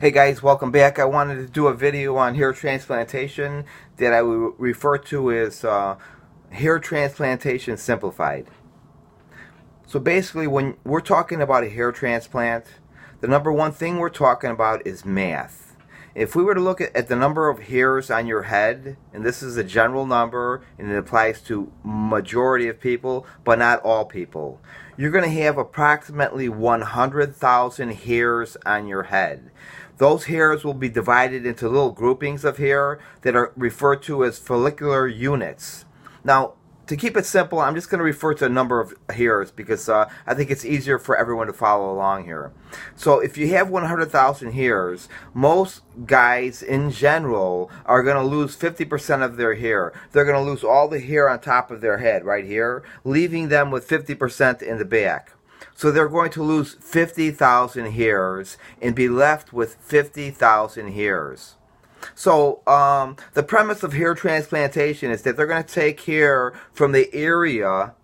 Hey guys, welcome back. I wanted to do a video on hair transplantation that I would refer to as hair transplantation simplified. So basically, when we're talking about a hair transplant, the number one thing we're talking about is math. If we were to look at the number of hairs on your head, and this is a general number and it applies to majority of people, but not all people, you're going to have approximately 100,000 hairs on your head. Those hairs will be divided into little groupings of hair that are referred to as follicular units. Now, to keep it simple, I'm just going to refer to a number of hairs because I think it's easier for everyone to follow along here. So if you have 100,000 hairs, most guys in general are going to lose 50% of their hair. They're going to lose all the hair on top of their head right here, leaving them with 50% in the back. So they're going to lose 50,000 hairs and be left with 50,000 hairs. So the premise of hair transplantation is that they're going to take hair from the area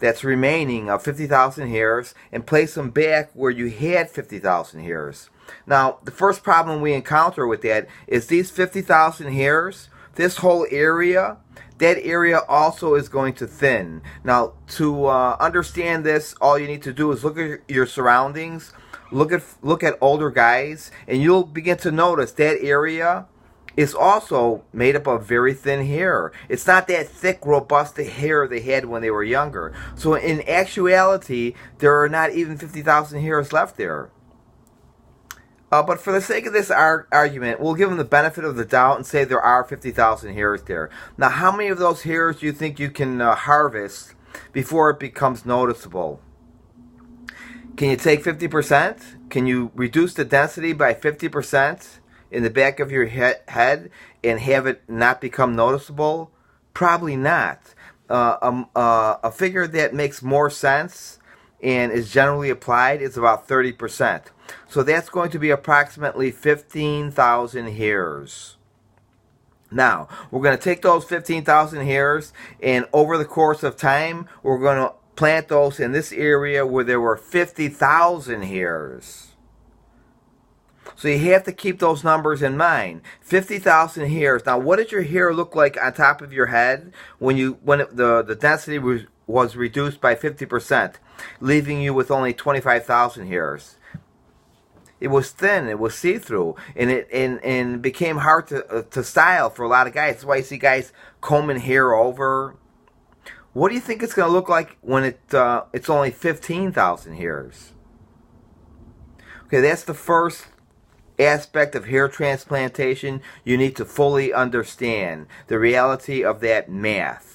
that's remaining of 50,000 hairs and place them back where you had 50,000 hairs. Now, the first problem we encounter with that is these 50,000 hairs, this whole area, that area also is going to thin. Now, to understand this, all you need to do is look at your surroundings, look at older guys, and you'll begin to notice that area is also made up of very thin hair. It's not that thick, robust hair they had when they were younger. So in actuality, there are not even 50,000 hairs left there. But for the sake of this argument, we'll give them the benefit of the doubt and say there are 50,000 hairs there. Now, how many of those hairs do you think you can harvest before it becomes noticeable? Can you take 50%? Can you reduce the density by 50% in the back of your head and have it not become noticeable? Probably not. A figure that makes more sense and is generally applied is about 30%. So that's going to be approximately 15,000 hairs. Now, we're going to take those 15,000 hairs, and over the course of time, we're going to plant those in this area where there were 50,000 hairs. So you have to keep those numbers in mind. 50,000 hairs. Now, what did your hair look like on top of your head when the density was reduced by 50%, leaving you with only 25,000 hairs? It was thin, it was see-through, and it became hard to style for a lot of guys. That's why you see guys combing hair over. What do you think it's going to look like when it's only 15,000 hairs? Okay, that's the first aspect of hair transplantation you need to fully understand, the reality of that math.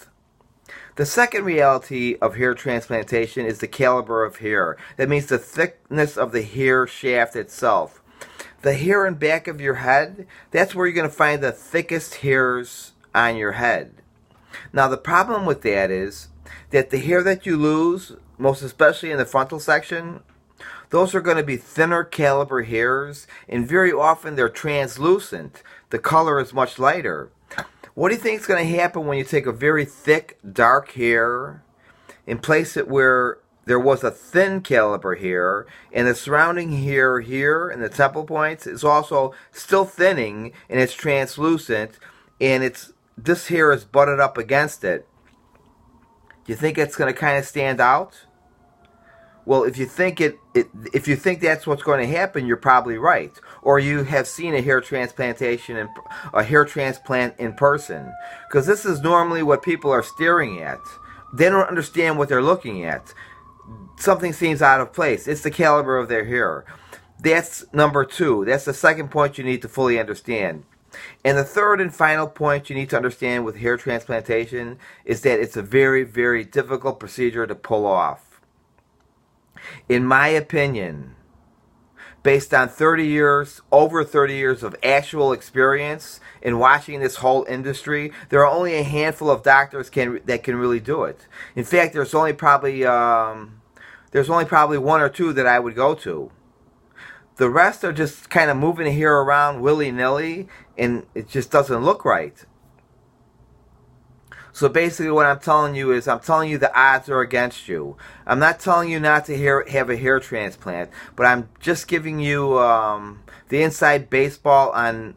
The second reality of hair transplantation is the caliber of hair. That means the thickness of the hair shaft itself. The hair in back of your head, that's where you're going to find the thickest hairs on your head. Now, the problem with that is that the hair that you lose, most especially in the frontal section, those are going to be thinner caliber hairs, and very often they're translucent. The color is much lighter. What do you think is going to happen when you take a very thick, dark hair and place it where there was a thin caliber hair, and the surrounding hair here in the temple points is also still thinning and it's translucent, and this hair is butted up against it? Do you think it's going to kind of stand out? Well, if you think that's what's going to happen, you're probably right. Or you have seen a hair transplant in person, because this is normally what people are staring at. They don't understand what they're looking at. Something seems out of place. It's the caliber of their hair. That's number two. That's the second point you need to fully understand. And the third and final point you need to understand with hair transplantation is that it's a very, very difficult procedure to pull off. In my opinion, based on over 30 years of actual experience in watching this whole industry, there are only a handful of doctors that can really do it. In fact, there's only probably one or two that I would go to. The rest are just kind of moving the hair around willy-nilly, and it just doesn't look right. So basically what I'm telling you is, I'm telling you the odds are against you. I'm not telling you not to have a hair transplant, but I'm just giving you the inside baseball on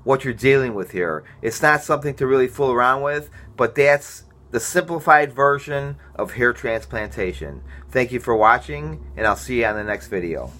what you're dealing with here. It's not something to really fool around with, but that's the simplified version of hair transplantation. Thank you for watching, and I'll see you on the next video.